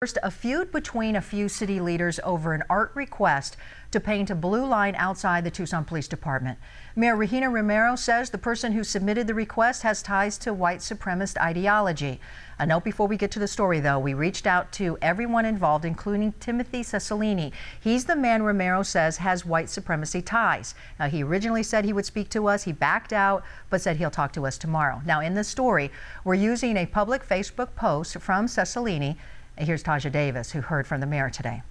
First, a feud between a few city leaders over an art request to paint a blue line outside the Tucson Police Department. Mayor Romero says the person who submitted the request has ties to white supremacist ideology. A note before we get to the story, though, we reached out to everyone involved, including Timothy Cicilline. He's the man Romero says has white supremacy ties. Now, he originally said he would speak to us. He backed out, but said he'll talk to us tomorrow. Now, in this story, we're using a public Facebook post from Cicilline. Here's Taja Davis, who heard from the mayor today.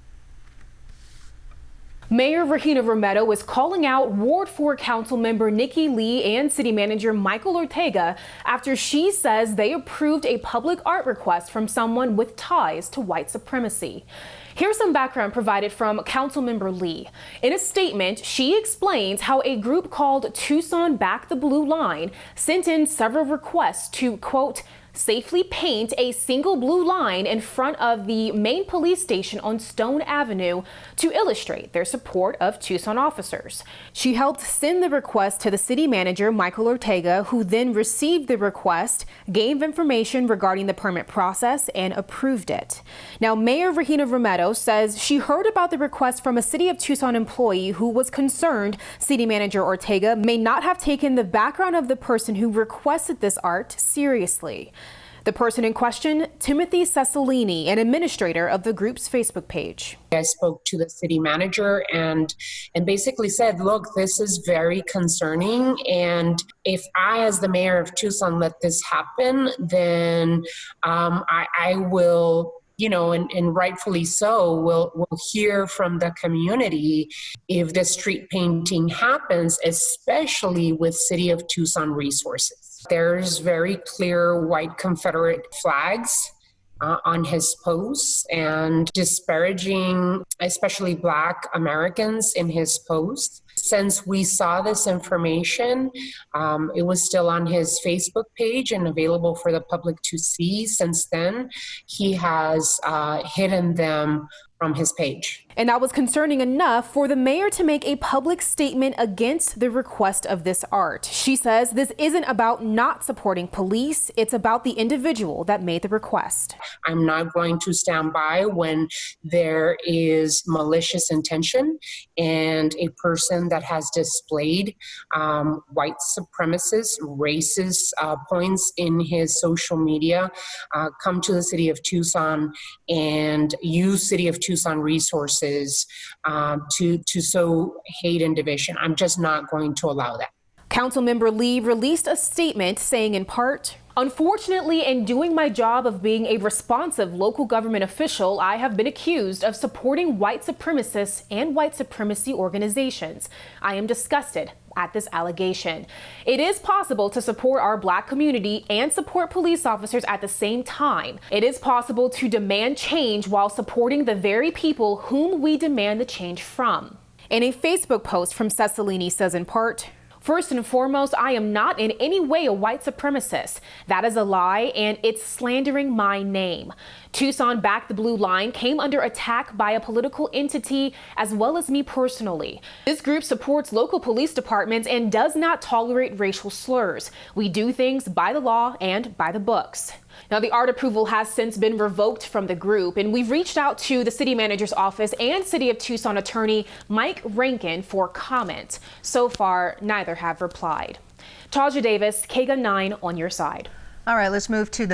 Mayor Romero is calling out Ward 4 council member Nikki Lee and city manager Michael Ortega after she says they approved a public art request from someone with ties to white supremacy. Here's some background provided from Councilmember Lee. In a statement, she explains how a group called Tucson Back the Blue Line sent in several requests to, quote, safely paint a single blue line in front of the main police station on Stone Avenue to illustrate their support of Tucson officers. She helped send the request to the city manager, Michael Ortega, who then received the request, gave information regarding the permit process, and approved it. Now, Mayor Romero says she heard about the request from a City of Tucson employee who was concerned city manager Ortega may not have taken the background of the person who requested this art seriously. The person in question, Timothy Cicilline, an administrator of the group's Facebook page. I spoke to the city manager and basically said, look, this is very concerning. And if I, as the mayor of Tucson, let this happen, then I will, you know, and rightfully so, we'll hear from the community if the street painting happens, especially with City of Tucson resources. There's very clear white Confederate flags on his posts and disparaging especially Black Americans in his posts. Since we saw this information, it was still on his Facebook page and available for the public to see. Since then, he has hidden them from his page. And that was concerning enough for the mayor to make a public statement against the request of this art. She says this isn't about not supporting police, it's about the individual that made the request. I'm not going to stand by when there is malicious intention and a person that has displayed white supremacist, racist points in his social media come to the City of Tucson and use City of Tucson resources to sow hate and division. I'm just not going to allow that. Councilmember Lee released a statement saying in part, "Unfortunately, in doing my job of being a responsive local government official, I have been accused of supporting white supremacists and white supremacy organizations. I am disgusted at this allegation. It is possible to support our Black community and support police officers at the same time. It is possible to demand change while supporting the very people whom we demand the change from." In a Facebook post from Cicilline says in part, "First and foremost, I am not in any way a white supremacist. That is a lie, and it's slandering my name. Tucson Back the Blue Line came under attack by a political entity as well as me personally. This group supports local police departments and does not tolerate racial slurs. We do things by the law and by the books." Now, the art approval has since been revoked from the group, and we've reached out to the city manager's office and City of Tucson attorney Mike Rankin for comment. So far, neither have replied. Taja Davis, KGUN 9 on your side. All right, let's move to the